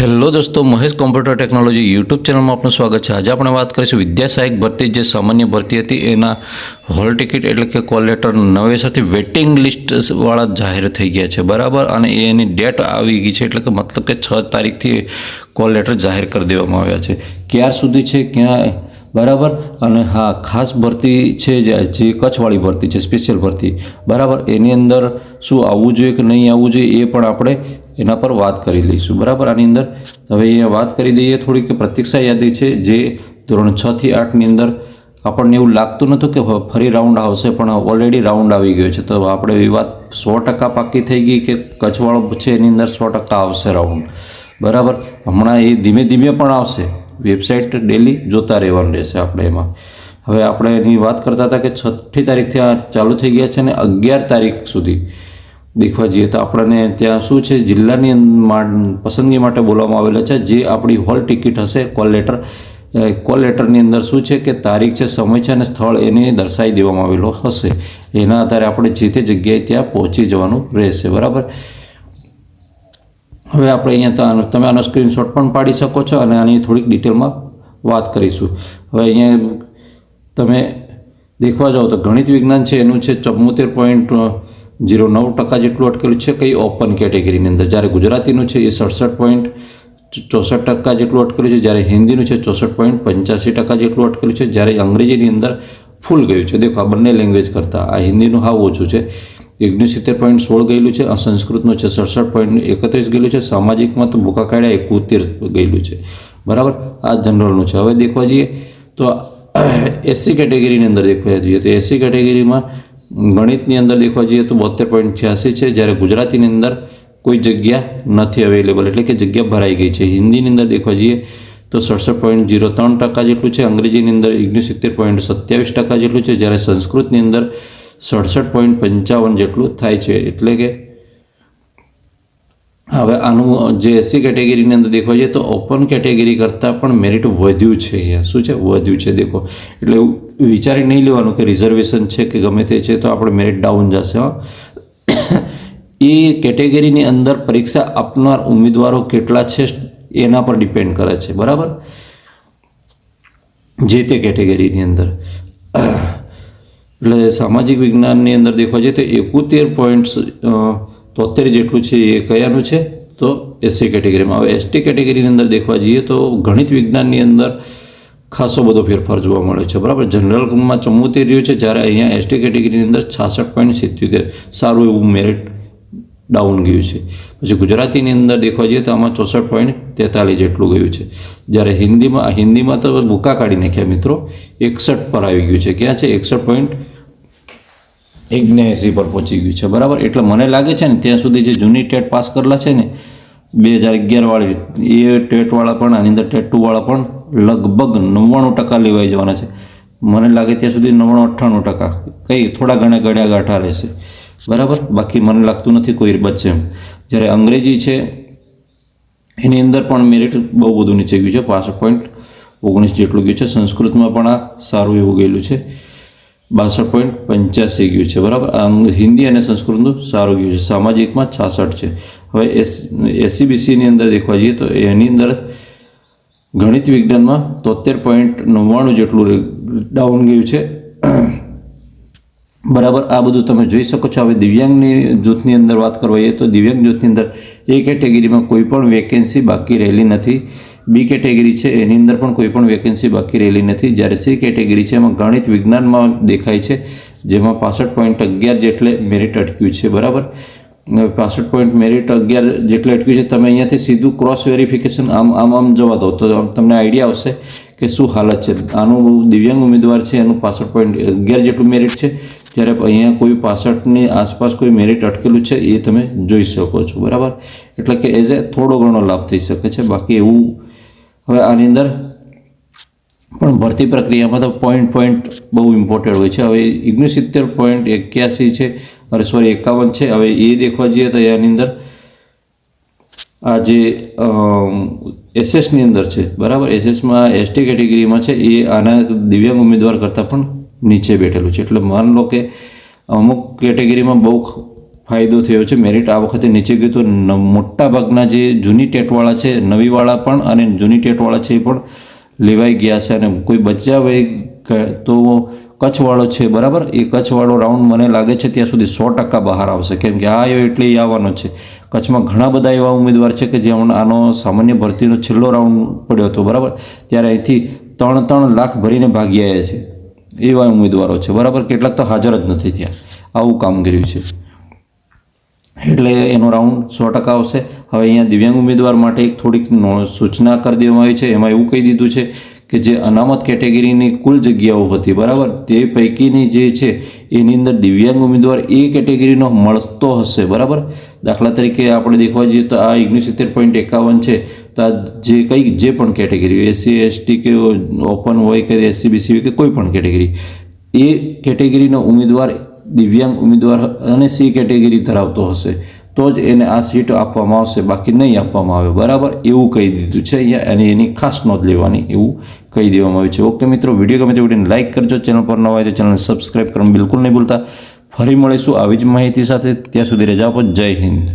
Hello દોસ્તો, Mahesh computer technology YouTube ચેનલમાં આપનું સ્વાગત છે। આજે આપણે વાત કરીશું વિદ્યા સહાયક ભરતી જે સામાન્ય ભરતી હતી એના હોલ ટિકિટ એટલે કે કોલ લેટર નવેસરથી વેઇટિંગ લિસ્ટવાળા જાહેર થઈ ગયા છે, બરાબર। અને એની ડેટ આવી ગઈ છે, એટલે કે મતલબ કે 6 તારીખથી કોલ લેટર જાહેર કરી દેવામાં આવ્યા છે। ક્યાર સુધી છે, ક્યાં, બરાબર। અને હા, ખાસ ભરતી છે જે કચ્છવાળી ભરતી છે, સ્પેશિયલ ભરતી, બરાબર। એની અંદર શું આવવું જોઈએ કે નહીં આવવું જોઈએ એ પણ આપણે એના પર વાત કરી લઈશું, બરાબર। આની અંદર હવે અહીંયા વાત કરી દઈએ થોડીક પ્રતીક્ષા યાદી છે જે ધોરણ 6 થી 8ની અંદર આપણને એવું લાગતું નહોતું કે ફરી રાઉન્ડ આવશે, પણ ઓલરેડી રાઉન્ડ આવી ગયો છે। તો આપણે એ વાત 100% પાકી થઈ ગઈ કે કચ્છવાળો છે એની અંદર 100% આવશે રાઉન્ડ, બરાબર। હમણાં એ ધીમે ધીમે પણ આવશે, વેબસાઇટ ડેલી જોતા રહેવાનું રહેશે આપણે એમાં। હવે આપણે એની વાત કરતા હતા કે 6મી તારીખથી આ ચાલુ થઈ ગયા છે અને 11 તારીખ સુધી દેખવા જઈએ તો આપણને ત્યાં શું છે, જિલ્લાની પસંદગી માટે બોલવામાં આવેલા છે। જે આપણી હોલ ટિકિટ હશે કોલ લેટરની અંદર શું છે કે તારીખ છે, સમય છે અને સ્થળ એને દર્શાવી દેવામાં આવેલો હશે। એના આધારે આપણે જે તે જગ્યાએ ત્યાં પહોંચી જવાનું રહેશે, બરાબર। હવે આપણે અહીંયા તમે આનો સ્ક્રીનશોટ પણ પાડી શકો છો અને આની થોડીક ડિટેલમાં વાત કરીશું। હવે અહીંયા તમે દેખવા જાઓ તો ગણિત વિજ્ઞાન છે એનું છે 74.09% જેટલું અટકેલું છે કઈ ઓપન કેટેગરીની અંદર, જ્યારે ગુજરાતીનું છે એ 67.64% જેટલું અટકેલું છે, જ્યારે હિન્દીનું છે 64.85% જેટલું અટકેલું છે, જ્યારે અંગ્રેજીની અંદર ફૂલ ગયું છે। દેખો, આ બંને લેંગ્વેજ કરતાં આ હિન્દીનું હાવ ઓછું છે, 69.16 ગયેલું છે, સંસ્કૃતનું છે 67.31 ગયેલું છે, સામાજિકમાં તો ભૂકા કાઢ્યા 71 ગયેલું છે, બરાબર। આ જનરલનું છે। હવે દેખવા જઈએ તો એસસી કેટેગરીની અંદર દેખવા જઈએ તો એસસી કેટેગરીમાં ગણિતની અંદર દેખવા જઈએ તો 72.86 છે, જ્યારે ગુજરાતીની અંદર કોઈ જગ્યા નથી અવેલેબલ, એટલે કે જગ્યા ભરાઈ ગઈ છે। હિન્દીની અંદર દેખવા જઈએ તો 67.03% જેટલું છે, અંગ્રેજીની અંદર 69.27% જેટલું છે, જ્યારે સંસ્કૃતની અંદર 67.55 જેટલું થાય છે। એટલે કે હવે આનું જે એસસી કેટેગરીની અંદર દેખવા જઈએ તો ઓપન કેટેગરી કરતાં પણ મેરિટ વધ્યું છે। અહીંયા શું છે, વધ્યું છે, દેખો। એટલે વિચારી નહીં લેવાનું કે રિઝર્વેશન છે કે ગમે તે છે તો આપણે મેરિટ ડાઉન જશે। એ કેટેગરીની અંદર પરીક્ષા આપનાર ઉમેદવારો કેટલા છે એના પર ડિપેન્ડ કરે છે, બરાબર, જે તે કેટેગરીની અંદર। એટલે સામાજિક વિજ્ઞાનની અંદર દેખવા જઈએ તો 71.73 જેટલું છે એ કયાનું છે, તો એસસી કેટેગરીમાં। હવે એસટી કેટેગરીની અંદર દેખવા જઈએ તો ગણિત વિજ્ઞાનની અંદર ખાસો બધો ફેરફાર જોવા મળે છે, બરાબર। જનરલમાં 74 રહ્યું છે, જ્યારે અહીંયા એસટી કેટેગરીની અંદર 66.77, સારું એવું મેરિટ ડાઉન ગયું છે। પછી ગુજરાતીની અંદર દેખવા જઈએ તો આમાં 64.43 જેટલું ગયું છે, જ્યારે હિન્દીમાં તો ભૂકા કાઢી નાખ્યા મિત્રો, 61 પર આવી ગયું છે। ક્યાં છે, 61.79 પર પહોંચી ગયું છે, બરાબર। એટલે મને લાગે છે ને ત્યાં સુધી જે જૂની ટેટ પાસ કરેલા છે ને 2011 વાળી, એ ટેટવાળા પણ આની અંદર ટેટ 2 વાળા પણ લગભગ 99% લેવાઈ જવાના છે। મને લાગે ત્યાં સુધી 99-98%, કંઈ થોડા ઘણા ગળ્યા ગાંઠા રહેશે, બરાબર। બાકી મને લાગતું નથી કોઈ બચશે એમ। જ્યારે અંગ્રેજી છે એની અંદર પણ મેરિટ બહુ બધું નીચે ગયું છે, 65.19 જેટલું ગયું છે। સંસ્કૃતમાં પણ આ સારું એવું ગયેલું છે, 62.85 ગયું છે, બરાબર। હિન્દી અને સંસ્કૃતનું સારું ગયું છે, સામાજિકમાં 66 છે। હવે એસસીબીસીની અંદર દેખવા જઈએ તો એની અંદર ગણિત વિજ્ઞાનમાં 73.99 જેટલું ડાઉન ગયું છે, બરાબર। આ બધું તમે જોઈ શકો છો। હવે દિવ્યાંગની જૂથની અંદર વાત કરવા જઈએ તો દિવ્યાંગ જૂથની અંદર એ કેટેગરીમાં કોઈ પણ વેકેન્સી બાકી રહેલી નથી। બી કેટેગરી છે એની અંદર પણ કોઈ પણ વેકેન્સી બાકી રહેલી નથી, જ્યારે સી કેટેગરી છે એમાં ગણિત વિજ્ઞાનમાં દેખાય છે, જેમાં 65.11 જેટલે મેરિટ અટક્યું છે, બરાબર। 65 મેરિટ 11 જેટલે અટક્યું છે। તમે અહીંયાથી સીધું ક્રોસ વેરિફિકેશન આમ જવા દો તો તમને આઈડિયા આવશે કે શું હાલત છે। આનું દિવ્યાંગ ઉમેદવાર છે એનું 65.11 જેટલું મેરિટ છે, જ્યારે અહીંયા કોઈ 65ની આસપાસ કોઈ મેરિટ અટકેલું છે એ તમે જોઈ શકો છો, બરાબર। એટલે કે એઝ એ થોડો ઘણો લાભ થઈ શકે છે, બાકી એવું। હવે આની અંદર પણ ભરતી પ્રક્રિયામાં તો પોઈન્ટ બહુ ઇમ્પોર્ટન્ટ હોય છે। હવે 69.81 છે, 51 છે। હવે એ દેખવા જઈએ તો એની અંદર આ જે એસએસની અંદર છે, બરાબર, એસએસમાં એસટી કેટેગરીમાં છે એ આના દિવ્યાંગ ઉમેદવાર કરતાં પણ નીચે બેઠેલું છે। એટલે માન લો કે અમુક કેટેગરીમાં બહુ ફાયદો થયો છે. મેરિટ આ વખતે નીચે ગયું તો મોટા ભાગના જે જૂની ટેટવાળા છે, નવીવાળા પણ અને જૂની ટેટવાળા છે એ પણ લેવાઈ ગયા છે. અને કોઈ બચાવે તો કચ્છવાળો છે, બરાબર, એ કચ્છવાળો રાઉન્ડ મને લાગે છે ત્યાં સુધી 100% બહાર આવશે, કેમ કે આ આવ્યો એટલે એ આવવાનો છે. કચ્છમાં ઘણા બધા એવા ઉમેદવાર છે કે જે આનો સામાન્ય ભરતીનો છેલ્લો રાઉન્ડ પડ્યો હતો, બરાબર, ત્યારે અહીંથી 3 લાખ ભરીને ભાગી આવ્યા છે. એવા ઉમેદવારો છે, બરાબર. કેટલાક તો હાજર જ નથી થયા. આવું કામ કર્યું છે. એટલે એનો રાઉન્ડ 100% આવશે. હવે અહીંયા દિવ્યાંગ ઉમેદવાર માટે એક થોડીક સૂચના કરી દેવામાં આવી છે. એમાં એવું કહી દીધું છે કે જે અનામત કેટેગરીની કુલ જગ્યાઓ હતી, બરાબર, તે પૈકીની જે છે એની અંદર દિવ્યાંગ ઉમેદવાર એ કેટેગરીનો મળતો હશે, બરાબર. દાખલા તરીકે આપણે દેખવા જઈએ તો આ 69.51 છે, તો આ જે પણ કેટેગરી SC ST કે ઓપન હોય કે SC BC હોય કે કોઈ પણ કેટેગરી, એ કેટેગરીનો ઉમેદવાર દિવ્યાંગ ઉમેદવાર અને C કેટેગરી ધરાવતો હશે તો જ એને આ સીટ આપવામાં આવશે, બાકી નહીં આપવામાં આવે, બરાબર. એવું કહી દીધું છે અહીંયા, અને એની ખાસ નોંધ લેવાની એવું કહી દેવામાં આવ્યું છે. ઓકે મિત્રો, વિડીયો ગમે તો વિડીયોને લાઇક કરજો. ચેનલ પર નવા હોય તો ચેનલને સબસ્ક્રાઈબ કરવાનું બિલકુલ નહીં ભૂલતા. ફરી મળીશું આવી જ માહિતી સાથે. ત્યાં સુધી રજા આપો. જય હિન્દ.